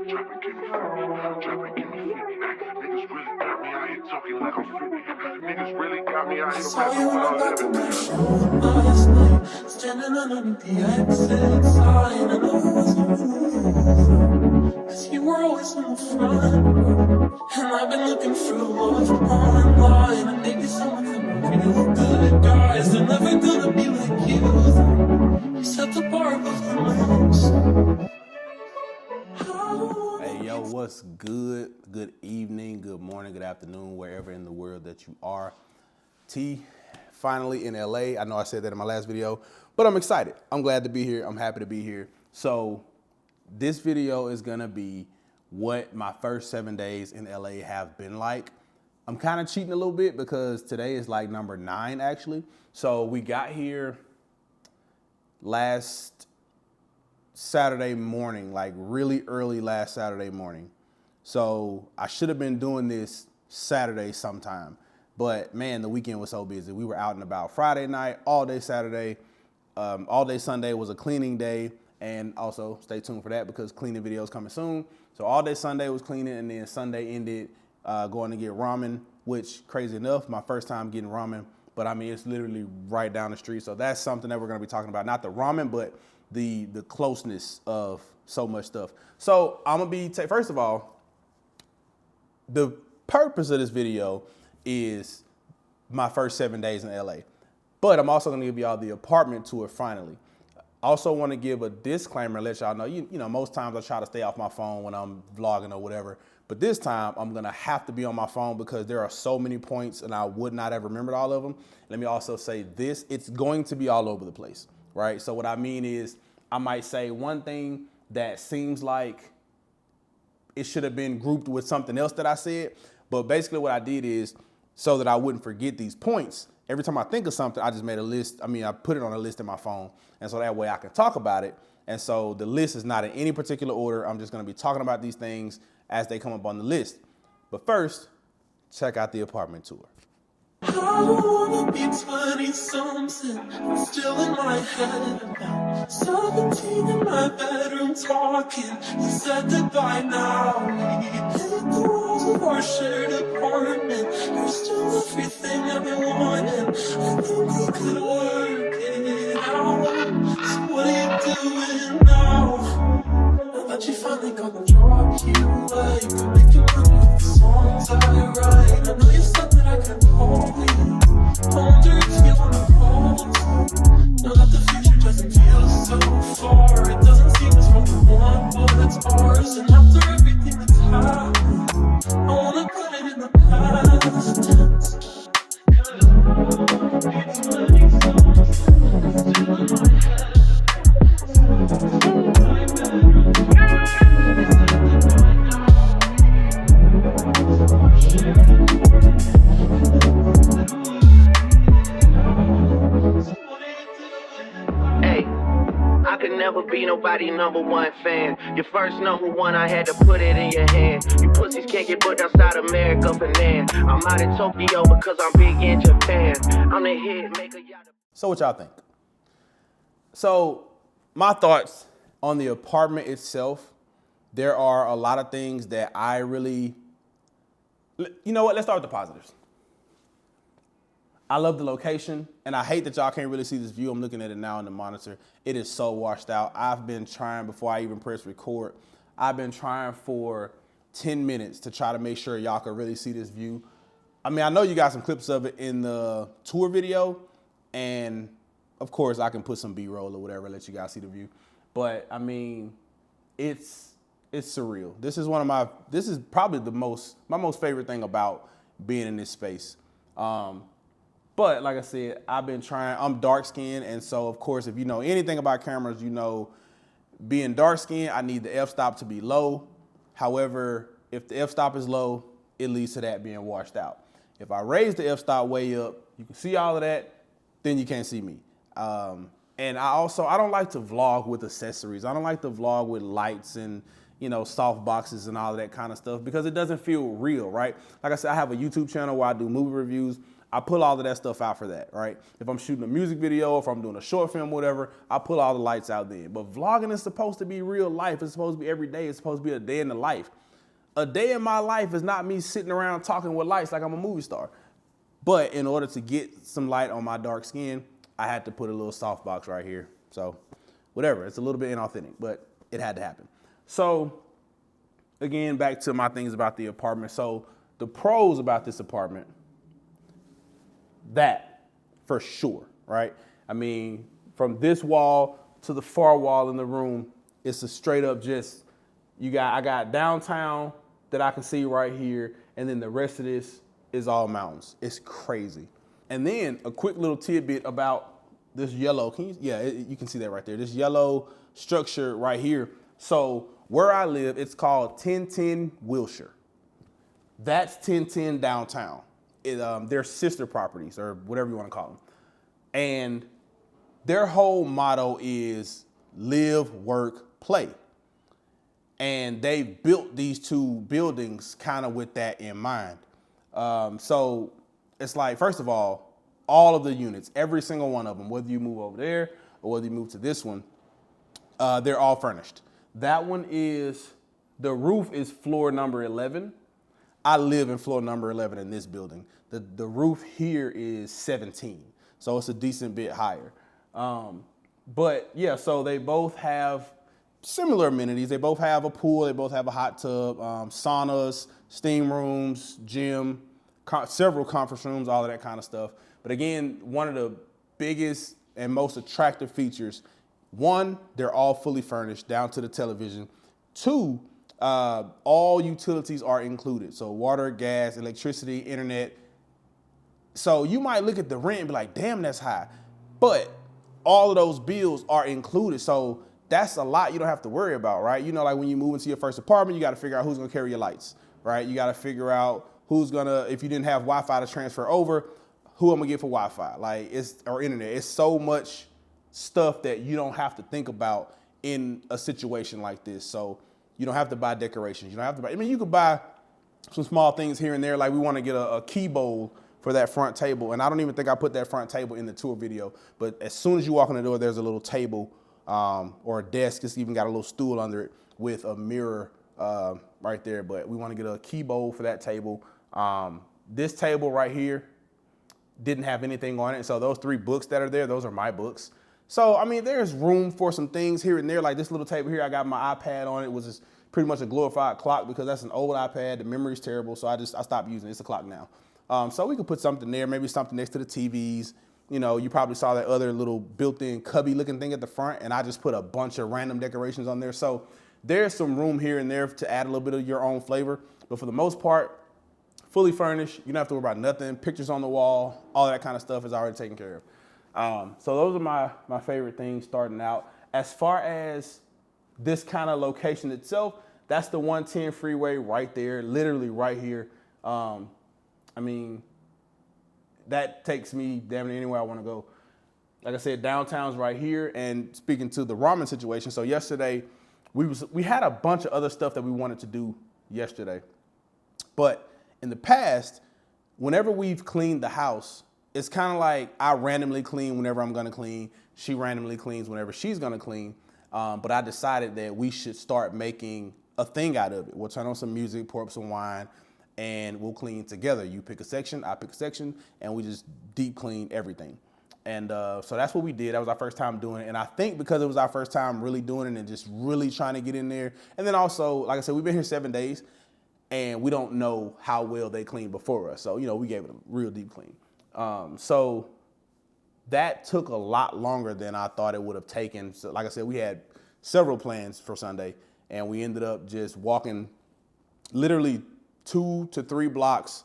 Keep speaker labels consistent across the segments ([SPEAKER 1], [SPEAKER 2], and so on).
[SPEAKER 1] I saw you when I got to my show last night, standing underneath the exit sign. I know it wasn't really, 'cause you were always in the front row. And I've been looking through what's online, and maybe some of them are real good guys. They're never gonna be like you, though. You set the bar above the most.
[SPEAKER 2] Hey, yo, what's good? Good evening, good morning, good afternoon, wherever in the world that you are. T, finally in LA. I know I said that in my last video, but I'm excited. I'm glad to be here. I'm happy to be here. So this video is gonna be what my first 7 days in LA have been like. I'm kind of cheating a little bit because today is like number 9 actually. So we got here last Saturday morning, like really early last Saturday morning. So I should have been doing this Saturday sometime, but man, the weekend was so busy. We were out and about Friday night, all day Saturday, all day Sunday was a cleaning day. And also stay tuned for that because cleaning videos coming soon. So all day Sunday was cleaning, and then Sunday ended going to get ramen, which crazy enough, my first time getting ramen, but I mean, it's literally right down the street. So that's something that we're gonna be talking about. Not the ramen, but the closeness of so much stuff. So I'm gonna be, first of all, the purpose of this video is my first 7 days in LA, but I'm also gonna give y'all the apartment tour finally. Also want to give a disclaimer, let y'all know, you know, most times I try to stay off my phone when I'm vlogging or whatever, but this time I'm gonna have to be on my phone because there are so many points and I would not have remembered all of them. Let me also say this, it's going to be all over the place, right? So what I mean is I might say one thing that seems like it should have been grouped with something else that I said, but basically what I did is so that I wouldn't forget these points, every time I think of something, I just made a list. I mean, I put it on a list in my phone, and so that way I can talk about it. And so the list is not in any particular order. I'm just gonna be talking about these things as they come up on the list. But first, check out the apartment tour.
[SPEAKER 1] I don't wanna be 20-something, I'm still in my head about 17 in my bedroom talking. You said that by now we hit the walls of our shared apartment. You're still everything I've been wanting. I think we could work it out. So what are you doing now? Now that you finally got the job you like, you're making money off the songs I write. I know you said that I can call you. I wonder if you wanna call. Now that the future doesn't feel so far, it doesn't seem as what we want, but it's ours. And after everything that's happened, I wanna put it in the past tense. It's many songs still in my head.
[SPEAKER 3] Never be nobody #1 fan. Your first #1, I had to put it in your hand. You pussies can't get put outside America for nan. I'm out in Tokyo because I'm big in Japan. I'm the hit maker.
[SPEAKER 2] So what y'all think? So my thoughts on the apartment itself, there are a lot of things that I really, you know what, let's start with the positives. I love the location, and I hate that y'all can't really see this view. I'm looking at it now on the monitor. It is so washed out. I've been trying, before I even press record, I've been trying for 10 minutes to try to make sure y'all can really see this view. I mean, I know you got some clips of it in the tour video, and of course I can put some B-roll or whatever, let you guys see the view. But I mean, it's surreal. This is probably my most favorite thing about being in this space. But like I said, I've been trying, I'm dark skinned. And so of course, if you know anything about cameras, you know, being dark skinned, I need the f-stop to be low. However, if the f-stop is low, it leads to that being washed out. If I raise the f-stop way up, you can see all of that, then you can't see me. And I don't like to vlog with accessories. I don't like to vlog with lights and, you know, soft boxes and all of that kind of stuff because it doesn't feel real, right? Like I said, I have a YouTube channel where I do movie reviews. I pull all of that stuff out for that, right? If I'm shooting a music video, if I'm doing a short film, whatever, I pull all the lights out then. But vlogging is supposed to be real life. It's supposed to be every day. It's supposed to be a day in the life. A day in my life is not me sitting around talking with lights like I'm a movie star. But in order to get some light on my dark skin, I had to put a little softbox right here. So whatever, it's a little bit inauthentic, but it had to happen. So again, back to my things about the apartment. So the pros about this apartment, that for sure, right? I mean, from this wall to the far wall in the room, it's a straight up just, I got downtown that I can see right here, and then the rest of this is all mountains. It's crazy. And then a quick little tidbit about this yellow, you can see that right there, this yellow structure right here. So where I live, it's called 1010 Wilshire. That's 1010 downtown. They're sister properties or whatever you want to call them. And their whole motto is live, work, play. And they built these two buildings kind of with that in mind. So it's like, first of all of the units, every single one of them, whether you move over there or whether you move to this one, they're all furnished. That one the roof is floor number 11. I live in floor number 11 in this building. The roof here is 17, so it's a decent bit higher. But yeah, so they both have similar amenities. They both have a pool, they both have a hot tub, saunas, steam rooms, gym, several conference rooms, all of that kind of stuff. But again, one of the biggest and most attractive features, one, they're all fully furnished down to the television. Two, all utilities are included. So water, gas, electricity, internet. So you might look at the rent and be like, damn, that's high. But all of those bills are included. So that's a lot you don't have to worry about, right? You know, like when you move into your first apartment, you got to figure out who's going to carry your lights, right? You got to figure out who's going to, if you didn't have Wi-Fi to transfer over, who I'm going to get for Wi-Fi, or internet. It's so much stuff that you don't have to think about in a situation like this. So you don't have to buy decorations. You don't have to buy, you could buy some small things here and there. Like we want to get a key bowl for that front table. And I don't even think I put that front table in the tour video, but as soon as you walk in the door, there's a little table or a desk. It's even got a little stool under it with a mirror right there. But we want to get a key bowl for that table. This table right here didn't have anything on it. So those 3 books that are there, those are my books. So, I mean, there's room for some things here and there. Like this little table here, I got my iPad on it. It was just pretty much a glorified clock because that's an old iPad. The memory's terrible, so I stopped using it. It's a clock now. So we could put something there, maybe something next to the TVs. You know, you probably saw that other little built-in cubby looking thing at the front, and I just put a bunch of random decorations on there. So there's some room here and there to add a little bit of your own flavor. But for the most part, fully furnished. You don't have to worry about nothing. Pictures on the wall, all that kind of stuff is already taken care of. So those are my favorite things starting out. As far as this kind of location itself, that's the 110 freeway right there, literally right here. I mean, that takes me damn near anywhere I want to go. Like I said, downtown's right here. And speaking to the ramen situation, so yesterday we had a bunch of other stuff that we wanted to do yesterday. But in the past, whenever we've cleaned the house, it's kind of like I randomly clean whenever I'm going to clean. She randomly cleans whenever she's going to clean. But I decided that we should start making a thing out of it. We'll turn on some music, pour up some wine, and we'll clean together. You pick a section, I pick a section, and we just deep clean everything. And so that's what we did. That was our first time doing it. And I think because it was our first time really doing it and just really trying to get in there. And then also, like I said, we've been here 7 days, and we don't know how well they cleaned before us. So, we gave it a real deep clean. So that took a lot longer than I thought it would have taken. So, like I said, we had several plans for Sunday, and we ended up just walking literally 2 to 3 blocks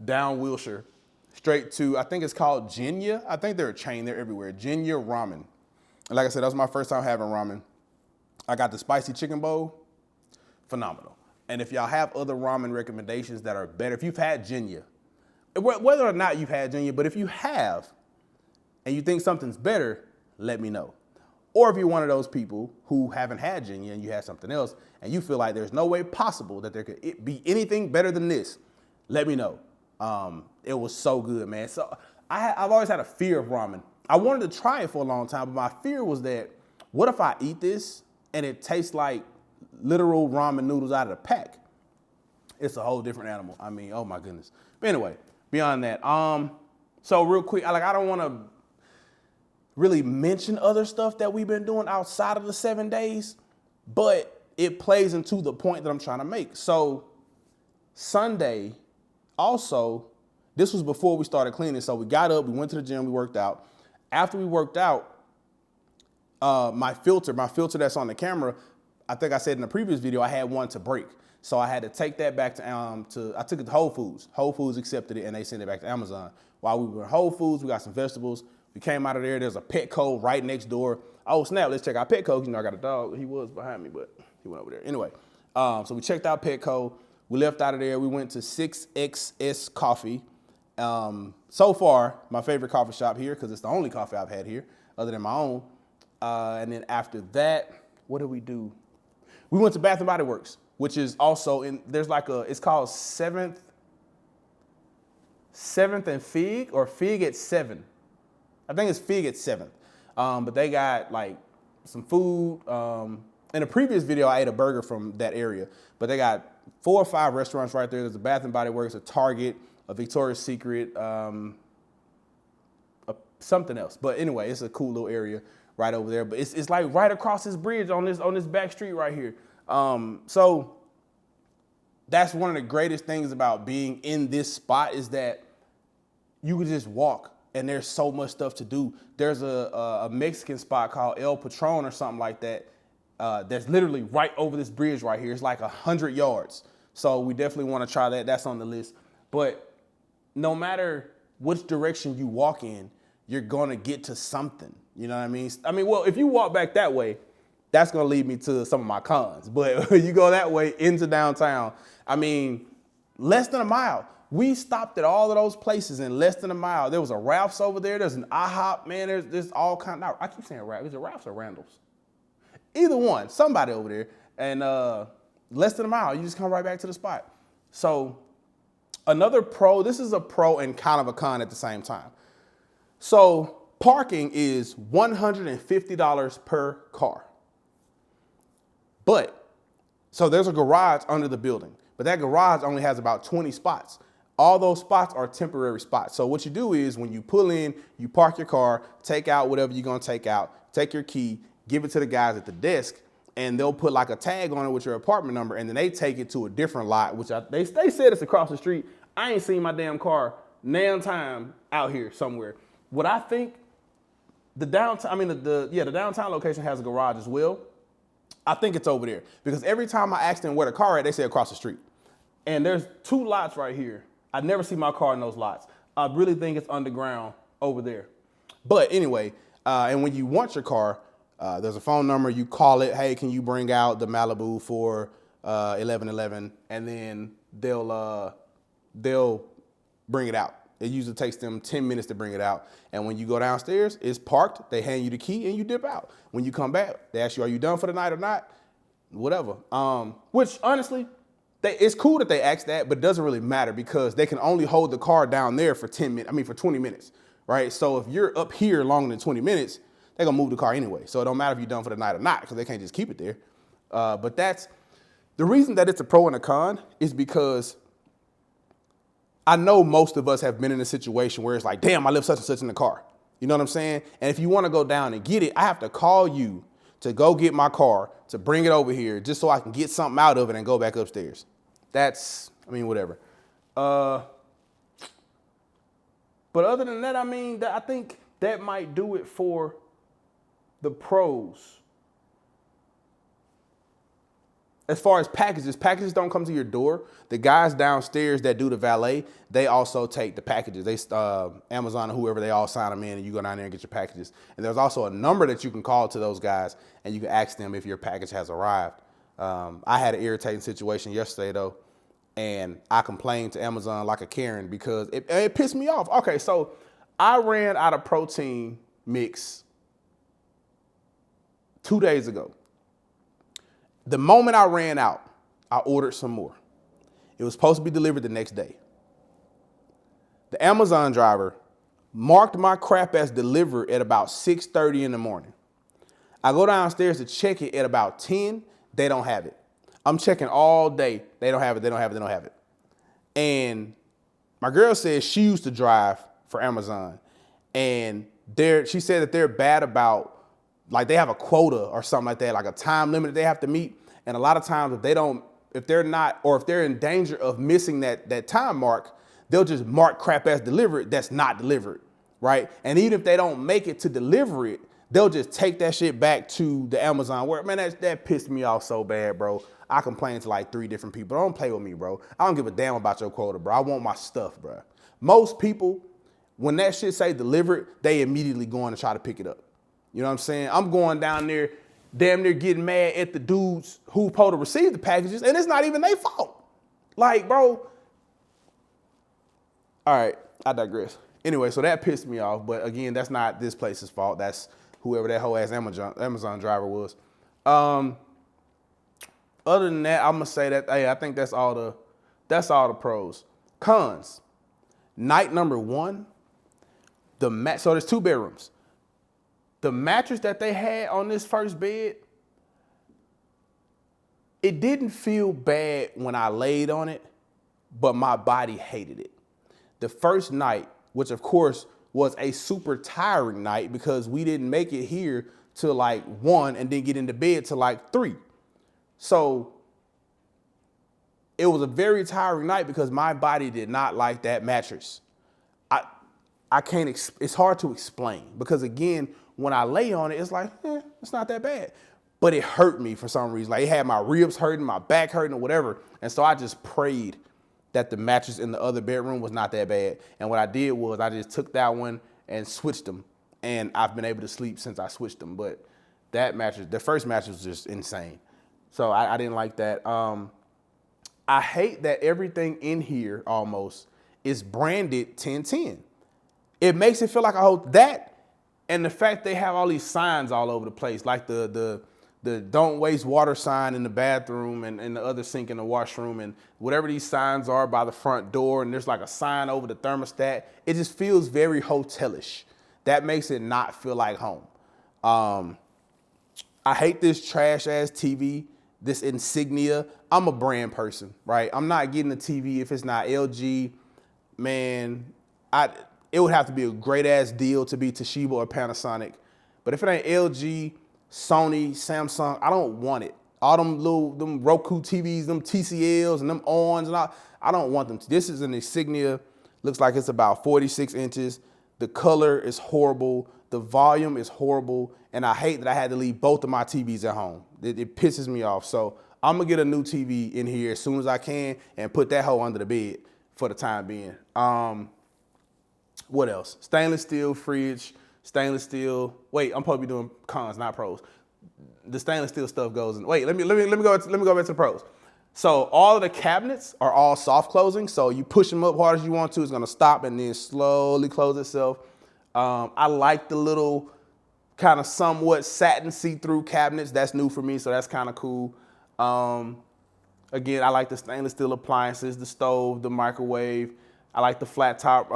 [SPEAKER 2] down Wilshire, straight to, I think it's called Genya. I think they're a chain, they're everywhere. Genya Ramen. And like I said, that was my first time having ramen. I got the spicy chicken bowl, phenomenal. And if y'all have other ramen recommendations that are better, if you've had Genya, whether or not you've had Genya, but if you have, and you think something's better, let me know. Or if you're one of those people who haven't had Genya and you had something else, and you feel like there's no way possible that there could be anything better than this, let me know. It was so good, man. So I've always had a fear of ramen. I wanted to try it for a long time, but my fear was that what if I eat this and it tastes like literal ramen noodles out of the pack? It's a whole different animal. I mean, oh my goodness. But anyway, beyond that, so real quick, I don't want to really mention other stuff that we've been doing outside of the 7 days, but it plays into the point that I'm trying to make. So Sunday, also, this was before we started cleaning. So we got up, we went to the gym, we worked out. After we worked out, my filter that's on the camera, I think I said in the previous video, I had one to break. So I had to take that back I took it to Whole Foods. Whole Foods accepted it and they sent it back to Amazon. While we were in Whole Foods, we got some vegetables. We came out of there, there's a Petco right next door. Oh snap, let's check out Petco. You know, I got a dog. He was behind me, but he went over there. Anyway, so we checked out Petco. We left out of there. We went to 6XS Coffee. So far, my favorite coffee shop here, because it's the only coffee I've had here, other than my own. And then after that, what did we do? We went to Bath & Body Works, which is also it's called 7th and Fig, or Fig at 7. I think it's Fig at 7th. But they got like some food. In a previous video, I ate a burger from that area, but they got 4 or 5 restaurants right there. There's a Bath & Body Works, a Target, a Victoria's Secret, something else. But anyway, it's a cool little area right over there. But it's like right across this bridge on this back street right here. So that's one of the greatest things about being in this spot is that you can just walk and there's so much stuff to do. There's a Mexican spot called El Patron or something like that. That's literally right over this bridge right here. It's like 100 yards. So we definitely want to try that. That's on the list. But no matter which direction you walk in, you're going to get to something. You know what I mean? Well, if you walk back that way, that's going to lead me to some of my cons. But you go that way into downtown, less than a mile. We stopped at all of those places in less than a mile. There was a Ralph's over there. There's an IHOP, man. There's all kind of, I keep saying Ralph's. Is it Ralph's or Randall's? Either one, somebody over there. And less than a mile, you just come right back to the spot. So another pro, this is a pro and kind of a con at the same time. So parking is $150 per car. So there's a garage under the building, but that garage only has about 20 spots. All those spots are temporary spots. So what you do is when you pull in, you park your car, take out whatever you're gonna take out, take your key, give it to the guys at the desk, and they'll put like a tag on it with your apartment number, and then they take it to a different lot, which they said it's across the street. I ain't seen my damn car damn time out here somewhere. What I think, the downtown location has a garage as well. I think it's over there because every time I ask them where the car at, they say across the street. And there's 2 lots right here. I never see my car in those lots. I really think it's underground over there. But anyway, and when you want your car, there's a phone number. You call it. Hey, can you bring out the Malibu for 1111? And then they'll bring it out. It usually takes them 10 minutes to bring it out. And when you go downstairs, it's parked. They hand you the key and you dip out. When you come back, they ask you, are you done for the night or not? Whatever. Which honestly, it's cool that they ask that, but it doesn't really matter because they can only hold the car down there for 20 minutes, right? So if you're up here longer than 20 minutes, they're gonna move the car anyway. So it don't matter if you're done for the night or not because they can't just keep it there. But that's the reason that it's a pro and a con is because I know most of us have been in a situation where it's like, damn, I left such and such in the car. You know what I'm saying? And if you want to go down and get it, I have to call you to go get my car, to bring it over here just so I can get something out of it and go back upstairs. Whatever. But other than that, I think that might do it for the pros. As far as packages don't come to your door. The guys downstairs that do the valet, they also take the packages. Amazon or whoever, they all sign them in and you go down there and get your packages. And there's also a number that you can call to those guys and you can ask them if your package has arrived. I had an irritating situation yesterday though, and I complained to Amazon like a Karen because it pissed me off. Okay, so I ran out of protein mix 2 days ago. The moment I ran out, I ordered some more. It was supposed to be delivered the next day. The Amazon driver marked my crap as delivered at about 6:30 in the morning. I go downstairs to check it at about 10. They don't have it. I'm checking all day. They don't have it. They don't have it. They don't have it. And my girl says she used to drive for Amazon, and she said that they're bad about, like, they have a quota or something like that, like a time limit that they have to meet. And a lot of times if they're in danger of missing that time mark, they'll just mark crap as delivered that's not delivered, right? And even if they don't make it to deliver it, they'll just take that shit back to the Amazon where, man, that pissed me off so bad, bro. I complained to like 3 different people. Don't play with me, bro. I don't give a damn about your quota, bro. I want my stuff, bro. Most people, when that shit say delivered, they immediately going to try to pick it up. You know what I'm saying? I'm going down there, damn near getting mad at the dudes who supposed to receive the packages, and it's not even their fault. Like, bro. All right, I digress. Anyway, so that pissed me off, but again, that's not this place's fault. That's whoever that whole ass Amazon driver was. Other than that, I'm gonna say that, hey, I think that's all the pros. Cons. Night number 1, so there's 2 bedrooms. The mattress that they had on this first bed, it didn't feel bad when I laid on it, but my body hated it. The first night, which of course was a super tiring night because we didn't make it here till like 1 and then get into bed till like 3. So it was a very tiring night because my body did not like that mattress. I can't, it's hard to explain because again, when I lay on it, it's like, it's not that bad. But it hurt me for some reason. Like it had my ribs hurting, my back hurting or whatever. And so I just prayed that the mattress in the other bedroom was not that bad. And what I did was I just took that one and switched them. And I've been able to sleep since I switched them. But that mattress, the first mattress was just insane. So I didn't like that. I hate that everything in here almost is branded 1010. It makes it feel like that, and the fact they have all these signs all over the place, like the don't waste water sign in the bathroom and the other sink in the washroom and whatever these signs are by the front door, and there's like a sign over the thermostat. It just feels very hotelish. That makes it not feel like home. I hate this trash ass TV, this Insignia. I'm a brand person, right? I'm not getting a TV if it's not LG. Man, it would have to be a great ass deal to be Toshiba or Panasonic. But if it ain't LG, Sony, Samsung, I don't want it. All them Roku TVs, them TCLs and them ONs and all, I don't want them. This is an Insignia. Looks like it's about 46 inches. The color is horrible. The volume is horrible. And I hate that I had to leave both of my TVs at home. It pisses me off. So I'm gonna get a new TV in here as soon as I can and put that hoe under the bed for the time being. What else? Stainless steel fridge, stainless steel. Wait, I'm supposed to be doing cons, not pros. The stainless steel stuff goes in. Wait, let me go back to the pros. So all of the cabinets are all soft closing. So you push them up hard as you want to, it's gonna stop and then slowly close itself. I like the little kind of somewhat satin see-through cabinets. That's new for me, so that's kind of cool. Again, I like the stainless steel appliances, the stove, the microwave. I like the flat top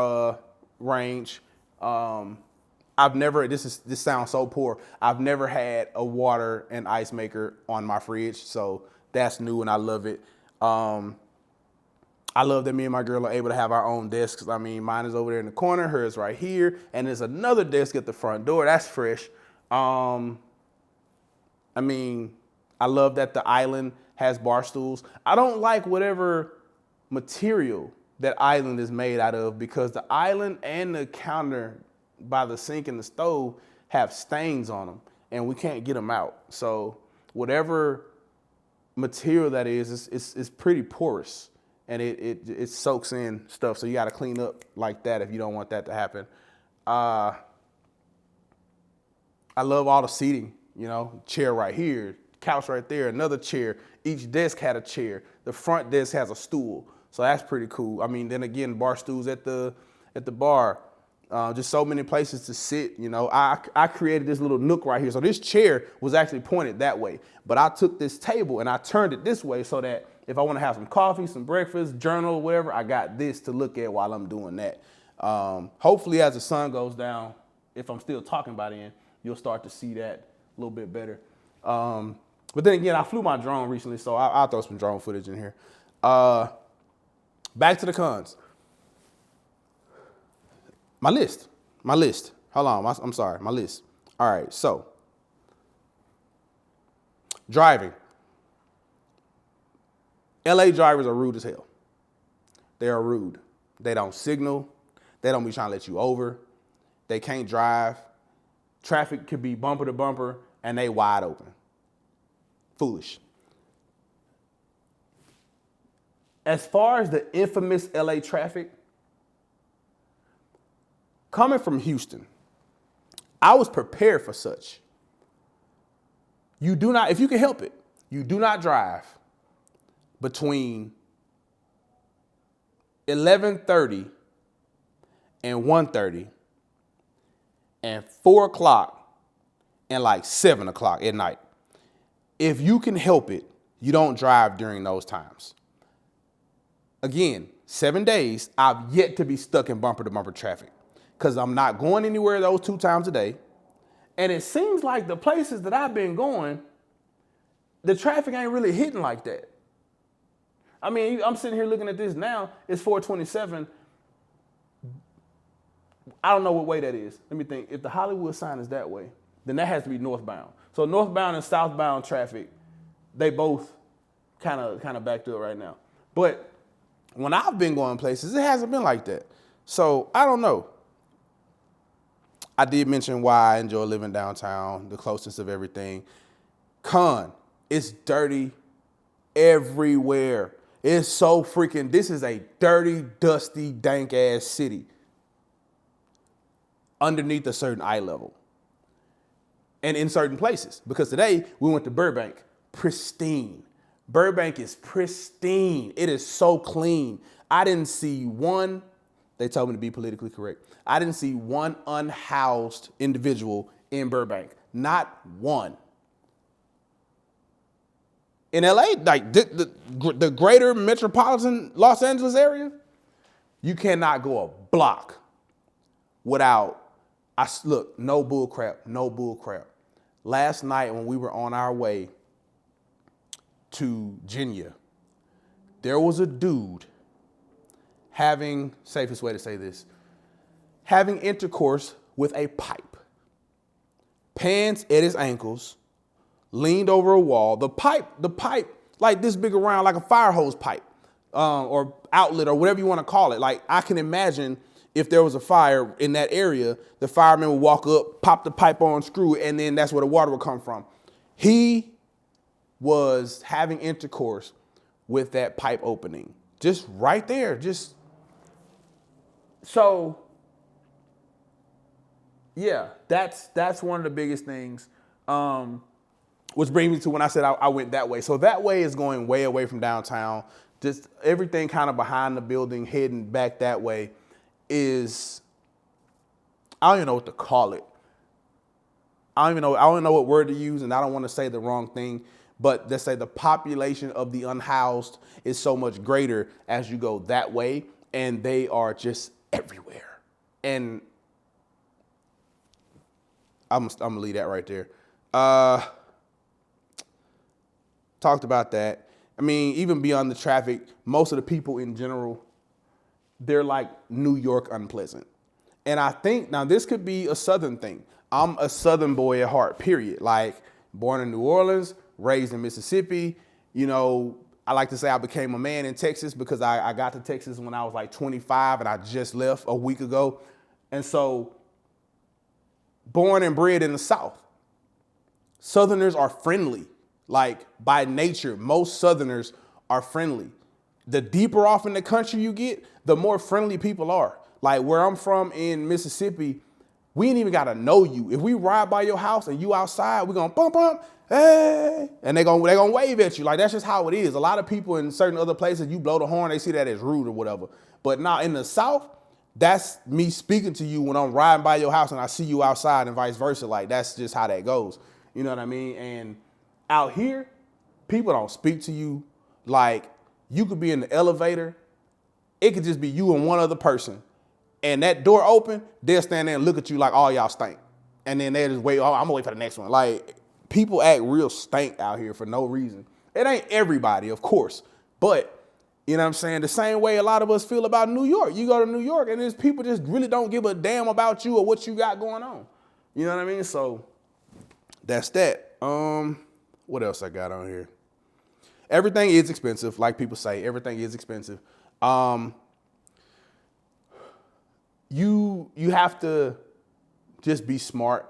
[SPEAKER 2] range. This sounds so poor. I've never had a water and ice maker on my fridge, so that's new and I love it. I love that me and my girl are able to have our own desks. I mean, mine is over there in the corner, hers right here, and there's another desk at the front door. That's fresh. I mean, I love that the island has bar stools. I don't like whatever material that island is made out of because the island and the counter by the sink and the stove have stains on them and we can't get them out. So whatever material that is, it's pretty porous and it soaks in stuff. So you got to clean up like that if you don't want that to happen. I love all the seating, you know, chair right here, couch right there, another chair. Each desk had a chair. The front desk has a stool. So that's pretty cool. I mean, then again, bar stools at the bar. Just so many places to sit, you know. I created this little nook right here. So this chair was actually pointed that way. But I took this table and I turned it this way so that if I want to have some coffee, some breakfast, journal, whatever, I got this to look at while I'm doing that. Hopefully as the sun goes down, if I'm still talking by then, you'll start to see that a little bit better. But then again, I flew my drone recently, so I'll throw some drone footage in here. Back to the cons. My list. Hold on, I'm sorry, my list. All right, so driving. LA drivers are rude as hell. They are rude. They don't signal. They don't be trying to let you over. They can't drive. Traffic could be bumper to bumper and they wide open. Foolish. As far as the infamous LA traffic, coming from Houston, I was prepared for such. You do not, if you can help it, you do not drive between 11:30 and 1:30 and 4 o'clock and like 7 o'clock at night. If you can help it, you don't drive during those times. Again, 7 days, I've yet to be stuck in bumper to bumper traffic because I'm not going anywhere those 2 times a day. And it seems like the places that I've been going, the traffic ain't really hitting like that. I mean, I'm sitting here looking at this now. It's 427. I don't know what way that is. Let me think. If the Hollywood sign is that way, then that has to be northbound. So northbound and southbound traffic, they both kind of backed up right now. But when I've been going places, it hasn't been like that. So I don't know. I did mention why I enjoy living downtown, the closeness of everything. Con, it's dirty everywhere. It's so freaking, this is a dirty, dusty, dank ass city underneath a certain eye level and in certain places. Because today we went to Burbank, pristine. Burbank is pristine. It is so clean. I didn't see one, they told me to be politically correct. I didn't see one unhoused individual in Burbank. Not one. In LA, like the greater metropolitan Los Angeles area, you cannot go a block without, look, no bull crap. Last night when we were on our way to Virginia, there was a dude having, safest way to say this, having intercourse with a pipe. Pants at his ankles, leaned over a wall. The pipe, like this big around, like a fire hose pipe, or outlet, or whatever you want to call it. Like I can imagine if there was a fire in that area, the fireman would walk up, pop the pipe on, screw it, and then that's where the water would come from. He was having intercourse with that pipe opening, just right there, just so. Yeah, that's one of the biggest things. Which brings me to when I said I went that way. So that way is going way away from downtown. Just everything kind of behind the building, heading back that way is, I don't even know what to call it. I don't know what word to use, and I don't want to say the wrong thing, but let's say the population of the unhoused is so much greater as you go that way, and they are just everywhere. And I'm gonna leave that right there. Talked about that. I mean, even beyond the traffic, most of the people in general, they're like New York unpleasant. And I think, now this could be a Southern thing. I'm a Southern boy at heart, period. Like born in New Orleans, raised in Mississippi. You know, I like to say I became a man in Texas because I got to Texas when I was like 25 and I just left a week ago. And so born and bred in the South. Southerners are friendly. Like by nature, most Southerners are friendly. The deeper off in the country you get, the more friendly people are. Like where I'm from in Mississippi, we ain't even gotta know you. If we ride by your house and you outside, we gonna bump, hey, and they gonna wave at you. Like that's just how it is. A lot of people in certain other places, you blow the horn, they see that as rude or whatever. But now in the South, that's me speaking to you when I'm riding by your house and I see you outside and vice versa. Like that's just how that goes. You know what I mean? And out here, people don't speak to you. Like you could be in the elevator. It could just be you and one other person. and that door open, they'll stand there and look at you like all y'all stink. And then they'll just wait, oh, I'm gonna wait for the next one. Like, people act real stank out here for no reason. It ain't everybody, of course, but you know what I'm saying? The same way a lot of us feel about New York. You go to New York and there's people just really don't give a damn about you or what you got going on. You know what I mean? So that's that. What else I got on here? Everything is expensive, like people say. Everything is expensive. You have to just be smart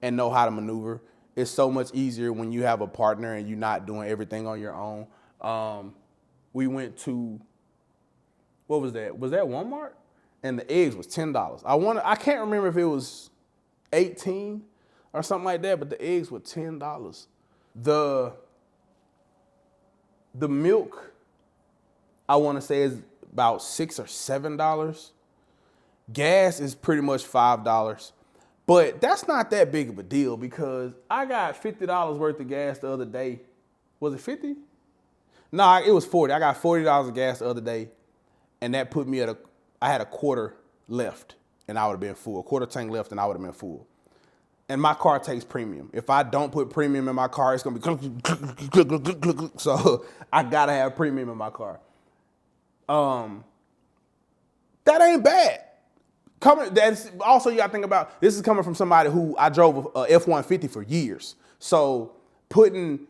[SPEAKER 2] and know how to maneuver. It's so much easier when you have a partner and you're not doing everything on your own. We went to, what was that? Was that Walmart? And the eggs was $10. I can't remember if it was 18 or something like that, but the eggs were $10. The milk, I want to say, is about $6 or $7. Gas is pretty much $5. But that's not that big of a deal because I got $50 worth of gas the other day. Was it 50? No, it was 40. I got $40 of gas the other day, and that put me I had a quarter left, and I would have been full. A quarter tank left, and I would have been full. And my car takes premium. If I don't put premium in my car, it's gonna be so I gotta have premium in my car. That ain't bad. That's also, you gotta think about, this is coming from somebody who I drove a F-150 for years. So putting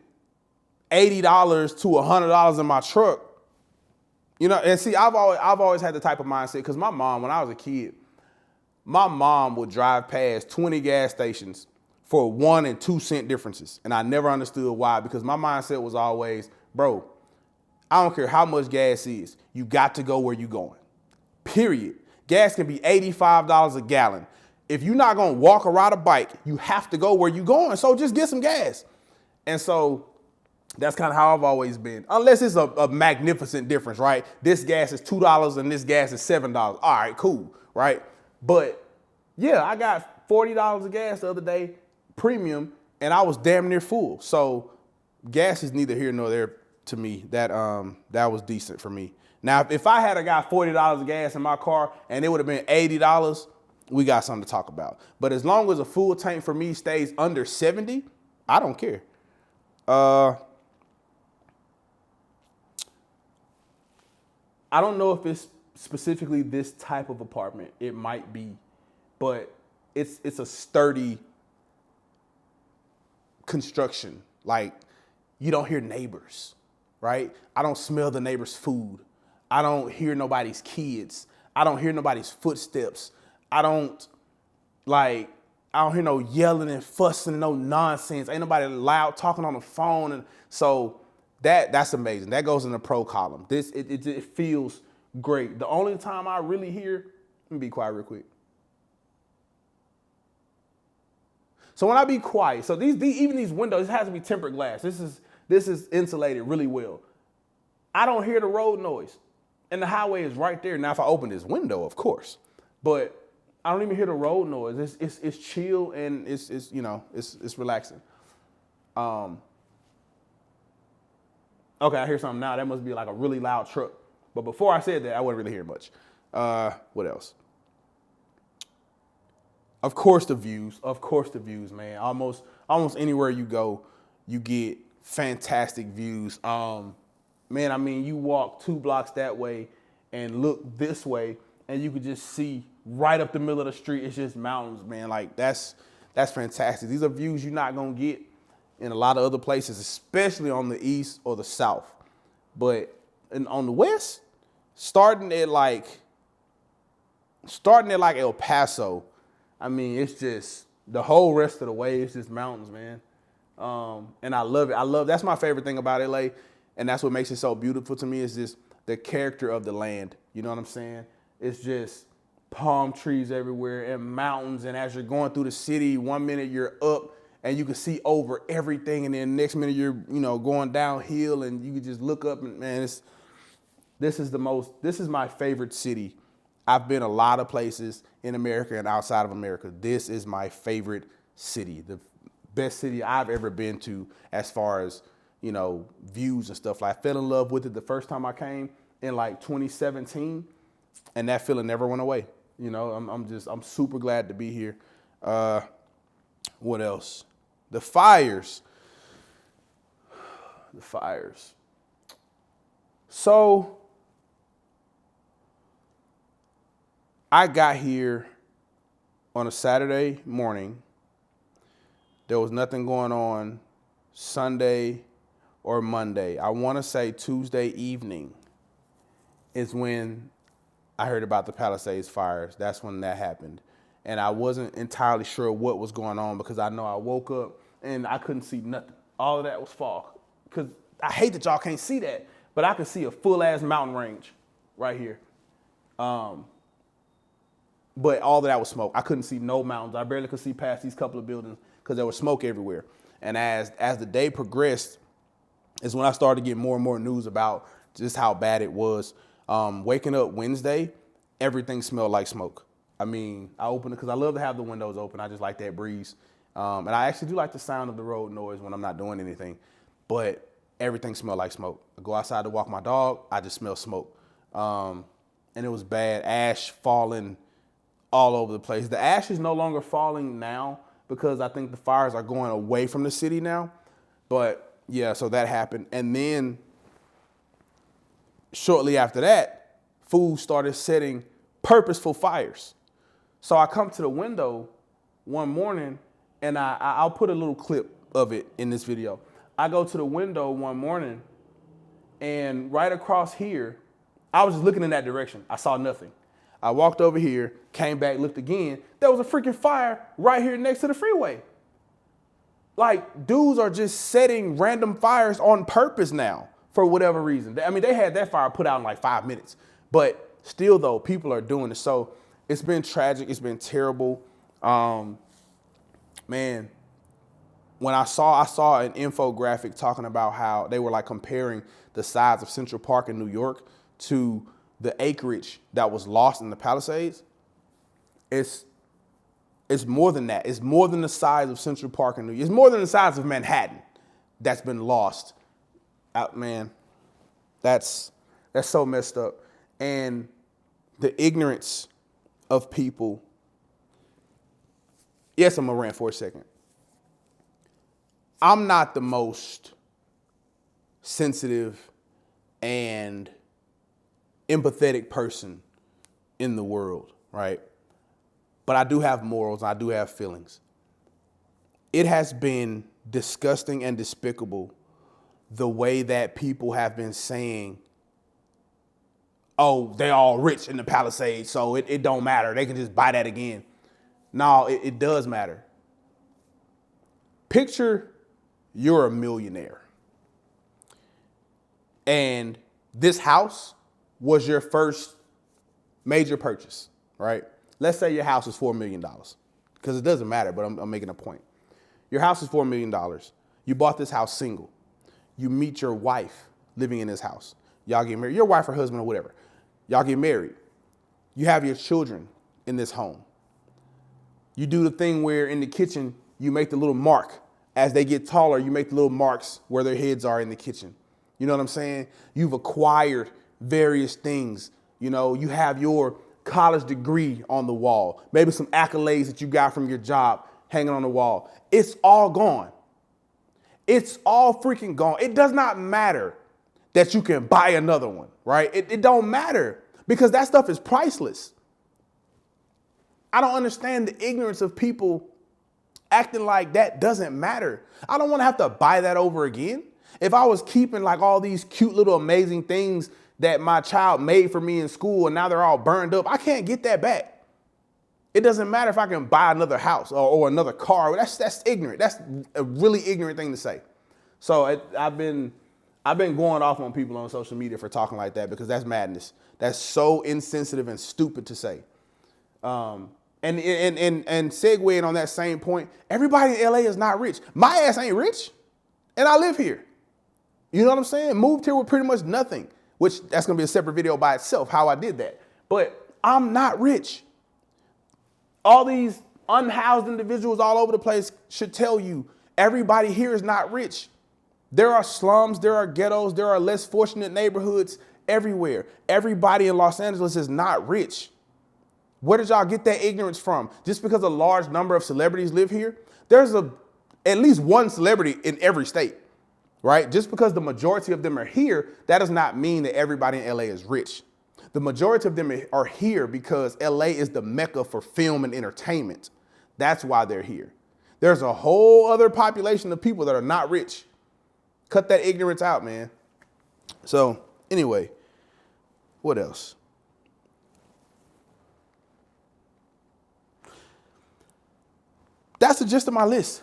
[SPEAKER 2] $80 to $100 in my truck, you know, and see, I've always had the type of mindset, because my mom, when I was a kid, my mom would drive past 20 gas stations for 1 and 2 cent differences. And I never understood why, because my mindset was always, bro, I don't care how much gas is, you got to go where you going, period. Gas can be $85 a gallon. If you're not gonna walk or ride a bike, you have to go where you going, so just get some gas. And so that's kind of how I've always been, unless it's a magnificent difference, right? This gas is $2 and this gas is $7. All right, cool, right? But yeah, I got $40 of gas the other day, premium, and I was damn near full. So gas is neither here nor there to me. That was decent for me. Now, if I had got $40 of gas in my car and it would have been $80, we got something to talk about. But as long as a full tank for me stays under 70, I don't care. I don't know if it's specifically this type of apartment. It might be, but it's a sturdy construction. Like, you don't hear neighbors, right? I don't smell the neighbor's food. I don't hear nobody's kids. I don't hear nobody's footsteps. I don't hear no yelling and fussing, no nonsense. Ain't nobody loud talking on the phone. And so that's amazing. That goes in the pro column. It feels great. The only time I really hear, let me be quiet real quick. So when I be quiet, so even these windows, it has to be tempered glass. This is insulated really well. I don't hear the road noise. And the highway is right there. Now, if I open this window, of course, but I don't even hear the road noise. It's chill and it's relaxing. Okay, I hear something now. That must be like a really loud truck. But before I said that, I wasn't really hearing much. What else? Of course the views, man. Almost anywhere you go, you get fantastic views. Man, I mean, you walk 2 blocks that way and look this way, and you could just see right up the middle of the street. It's just mountains, man. Like, that's fantastic. These are views you're not gonna get in a lot of other places, especially on the east or the south. But on the west, starting at like El Paso, I mean, it's just the whole rest of the way, it's just mountains, man. And I love it. That's my favorite thing about LA. And that's what makes it so beautiful to me, is just the character of the land. You know what I'm saying? It's just palm trees everywhere and mountains. And as you're going through the city, 1 minute you're up and you can see over everything. And then the next minute you're, going downhill and you can just look up and, man, this is my favorite city. I've been a lot of places in America and outside of America. This is my favorite city, the best city I've ever been to as far as, views and stuff. Like, I fell in love with it the first time I came in like 2017, and that feeling never went away. You know, I'm super glad to be here. What else? The fires. So I got here on a Saturday morning. There was nothing going on Sunday or Monday. I want to say Tuesday evening is when I heard about the Palisades fires. That's when that happened. And I wasn't entirely sure what was going on because I know I woke up and I couldn't see nothing. All of that was fog. Because I hate that y'all can't see that, but I could see a full-ass mountain range right here. But all of that was smoke. I couldn't see no mountains. I barely could see past these couple of buildings because there was smoke everywhere. And as the day progressed is when I started to get more and more news about just how bad it was. Waking up Wednesday, everything smelled like smoke. I mean, I opened it because I love to have the windows open. I just like that breeze. And I actually do like the sound of the road noise when I'm not doing anything. But everything smelled like smoke. I go outside to walk my dog, I just smell smoke. And it was bad. Ash falling all over the place. The ash is no longer falling now because I think the fires are going away from the city now. But yeah, so that happened. And then shortly after that, fools started setting purposeful fires. So I come to the window one morning and I'll put a little clip of it in this video. I go to the window one morning and right across here, I was just looking in that direction. I saw nothing. I walked over here, came back, looked again. There was a freaking fire right here next to the freeway. Like, dudes are just setting random fires on purpose now for whatever reason. I mean, they had that fire put out in like 5 minutes. But still, though, people are doing it. So it's been tragic. It's been terrible. Man, when I saw an infographic talking about how they were like comparing the size of Central Park in New York to the acreage that was lost in the Palisades. It's more than that. It's more than the size of Central Park in New York. It's more than the size of Manhattan that's been lost. Man, that's so messed up. And the ignorance of people. Yes, I'm gonna rant for a second. I'm not the most sensitive and empathetic person in the world, right? But I do have morals, I do have feelings. It has been disgusting and despicable the way that people have been saying, oh, they all rich in the Palisades, so it don't matter. They can just buy that again. No, it does matter. Picture you're a millionaire. And this house was your first major purchase, right? Let's say your house is $4 million, because it doesn't matter, but I'm making a point. Your house is $4 million. You bought this house single. You meet your wife living in this house. Y'all get married, your wife or husband or whatever. Y'all get married. You have your children in this home. You do the thing where in the kitchen, you make the little mark. As they get taller, you make the little marks where their heads are in the kitchen. You know what I'm saying? You've acquired various things. You know, you have your college degree on the wall, maybe some accolades that you got from your job hanging on the wall. It's all gone. It's all freaking gone. It does not matter that you can buy another one, right? It don't matter because that stuff is priceless. I don't understand the ignorance of people acting like that doesn't matter. I don't want to have to buy that over again. If I was keeping like all these cute little amazing things that my child made for me in school and now they're all burned up, I can't get that back. It doesn't matter if I can buy another house or another car. That's ignorant. That's a really ignorant thing to say. So I've been going off on people on social media for talking like that because that's madness. That's so insensitive and stupid to say. And segueing on that same point, everybody in LA is not rich. My ass ain't rich, and I live here. You know what I'm saying? Moved here with pretty much nothing, which that's gonna be a separate video by itself, how I did that. But I'm not rich. All these unhoused individuals all over the place should tell you everybody here is not rich. There are slums, there are ghettos, there are less fortunate neighborhoods everywhere. Everybody in Los Angeles is not rich. Where did y'all get that ignorance from? Just because a large number of celebrities live here, there's at least one celebrity in every state, right? Just because the majority of them are here, that does not mean that everybody in LA is rich. The majority of them are here because LA is the mecca for film and entertainment. That's why they're here. There's a whole other population of people that are not rich. Cut that ignorance out, man. So anyway, what else? That's the gist of my list.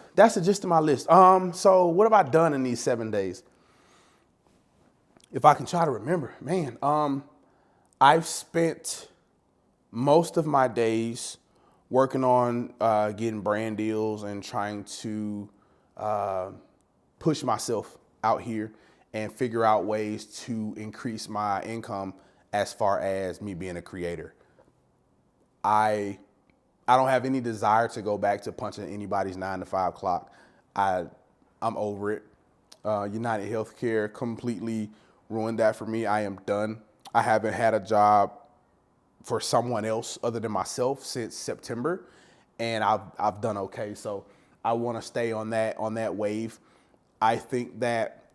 [SPEAKER 2] So what have I done in these 7 days? If I can try to remember, man, I've spent most of my days working on getting brand deals and trying to push myself out here and figure out ways to increase my income as far as me being a creator. I don't have any desire to go back to punching anybody's 9 to 5 clock. I'm over it. United Healthcare completely ruined that for me. I am done. I haven't had a job for someone else other than myself since September, and I've done okay. So I want to stay on that wave. I think that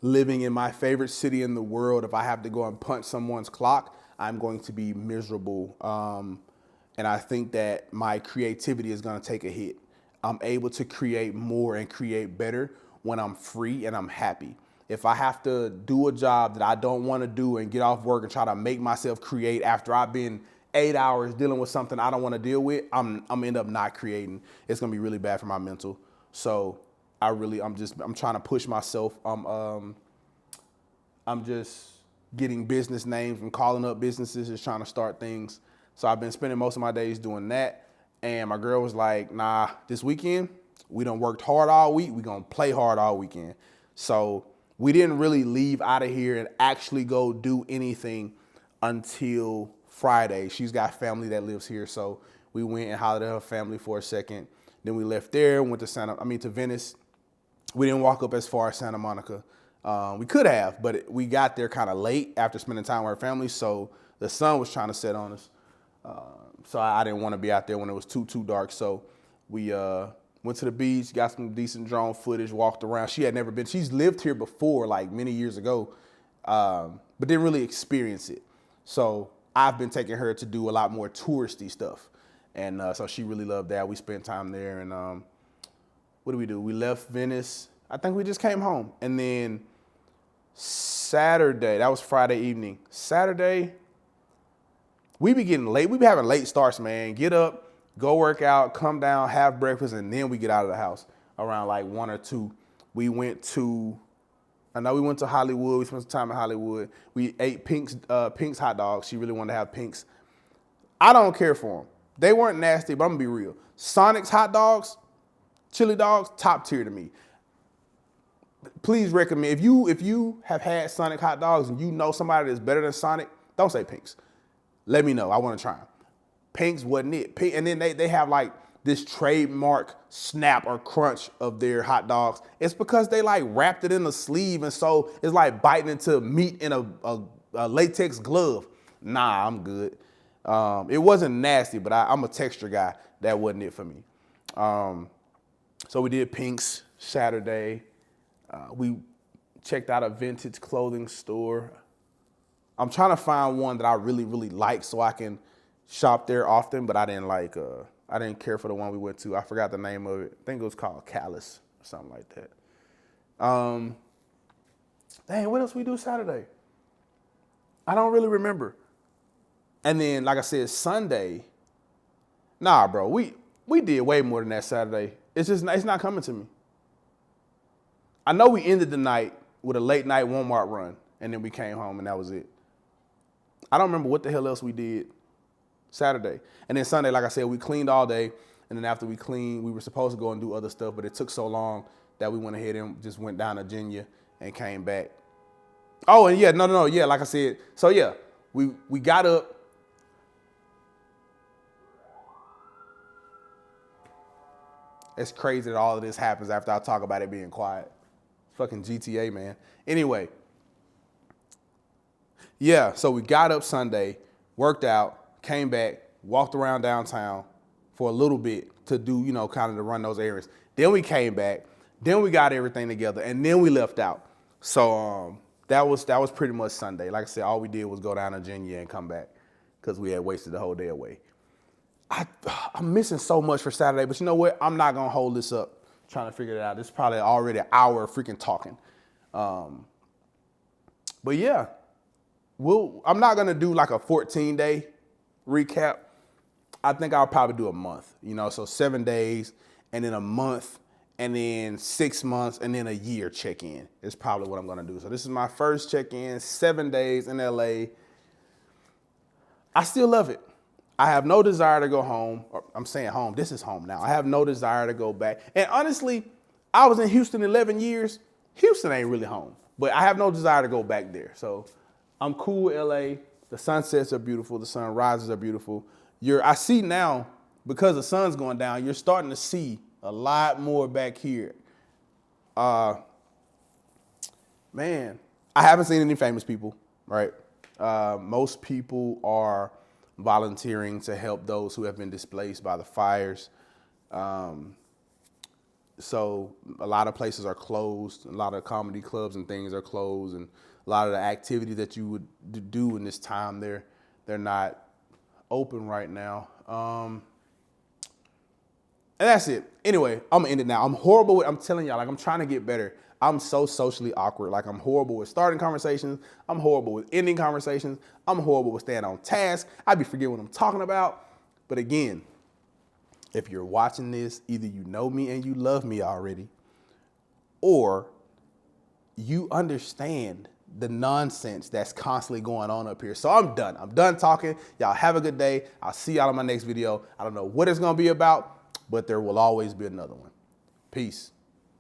[SPEAKER 2] living in my favorite city in the world, if I have to go and punch someone's clock, I'm going to be miserable. And I think that my creativity is going to take a hit. I'm able to create more and create better when I'm free and I'm happy. If I have to do a job that I don't want to do and get off work and try to make myself create after I've been 8 hours dealing with something I don't want to deal with, I'm end up not creating. It's going to be really bad for my mental. So I'm trying to push myself. I'm just getting business names and calling up businesses, just trying to start things. So I've been spending most of my days doing that. And my girl was like, nah, this weekend, we done worked hard all week. We gonna play hard all weekend. So we didn't really leave out of here and actually go do anything until Friday. She's got family that lives here. So we went and hollered at her family for a second. Then we left there, went to Venice. We didn't walk up as far as Santa Monica. We could have, but we got there kind of late after spending time with our family. So the sun was trying to set on us. So I didn't want to be out there when it was too dark. So we went to the beach, got some decent drone footage, walked around. She's lived here before, like many years ago, but didn't really experience it. So I've been taking her to do a lot more touristy stuff. And so she really loved that. We spent time there. And what did we do? We left Venice. I think we just came home. And then Saturday, that was Friday evening. Saturday, we be getting late. We be having late starts, man. Get up, go work out, come down, have breakfast, and then we get out of the house around like 1 or 2. We went to Hollywood. We spent some time in Hollywood. We ate Pink's hot dogs. She really wanted to have Pink's. I don't care for them. They weren't nasty, but I'm gonna be real. Sonic's hot dogs, chili dogs, top tier to me. Please recommend, if you have had Sonic hot dogs and you know somebody that's better than Sonic, don't say Pink's. Let me know. I want to try them. Pink's wasn't it. And then they have like this trademark snap or crunch of their hot dogs. It's because they like wrapped it in a sleeve, and so it's like biting into meat in a latex glove. Nah, I'm good. It wasn't nasty, but I'm a texture guy. That wasn't it for me. So we did Pink's Saturday. We checked out a vintage clothing store. I'm trying to find one that I really, really like so I can shop there often, but I didn't care for the one we went to. I forgot the name of it. I think it was called Callus or something like that. Dang, what else we do Saturday? I don't really remember. And then, like I said, Sunday, nah, bro, we did way more than that Saturday. It's not coming to me. I know we ended the night with a late night Walmart run, and then we came home, and that was it. I don't remember what the hell else we did Saturday. And then Sunday, like I said, we cleaned all day, and then after we cleaned, we were supposed to go and do other stuff, but it took so long that we went ahead and just went down to Virginia and came back. Oh, and yeah, no, yeah, like I said, so yeah, we got up. It's crazy that all of this happens after I talk about it being quiet. Fucking GTA, man. Anyway, yeah, so we got up Sunday, worked out, came back, walked around downtown for a little bit to do, you know, kind of to run those errands. Then we came back, then we got everything together, and then we left out. So that was pretty much Sunday. Like I said, all we did was go down to Virginia and come back because we had wasted the whole day away. I'm missing so much for Saturday, but you know what? I'm not gonna hold this up trying to figure it out. This is probably already an hour of freaking talking. But yeah, I'm not gonna do like a 14-day recap. I think I'll probably do a month, you know, so 7 days and then a month and then 6 months and then a year check-in is probably what I'm gonna do. So this is my first check-in, 7 days in LA. I still love it. I have no desire to go home. Or I'm saying home, this is home now. I have no desire to go back. And honestly, I was in Houston 11 years. Houston ain't really home, but I have no desire to go back there. So I'm cool with LA. The sunsets are beautiful. The sunrises are beautiful. I see now, because the sun's going down, you're starting to see a lot more back here. Man, I haven't seen any famous people, right? Most people are volunteering to help those who have been displaced by the fires. So a lot of places are closed. A lot of comedy clubs and things are closed, and a lot of the activity that you would do in this time, they're not open right now. And that's it. Anyway, I'm gonna end it now. I'm horrible with, I'm telling y'all, like, I'm trying to get better. I'm so socially awkward. Like, I'm horrible with starting conversations. I'm horrible with ending conversations. I'm horrible with staying on task. I be forgetting what I'm talking about. But again, if you're watching this, either you know me and you love me already, or you understand the nonsense that's constantly going on up here. So I'm done. I'm done talking. Y'all have a good day. I'll see y'all in my next video. I don't know what it's gonna be about, but there will always be another one. Peace.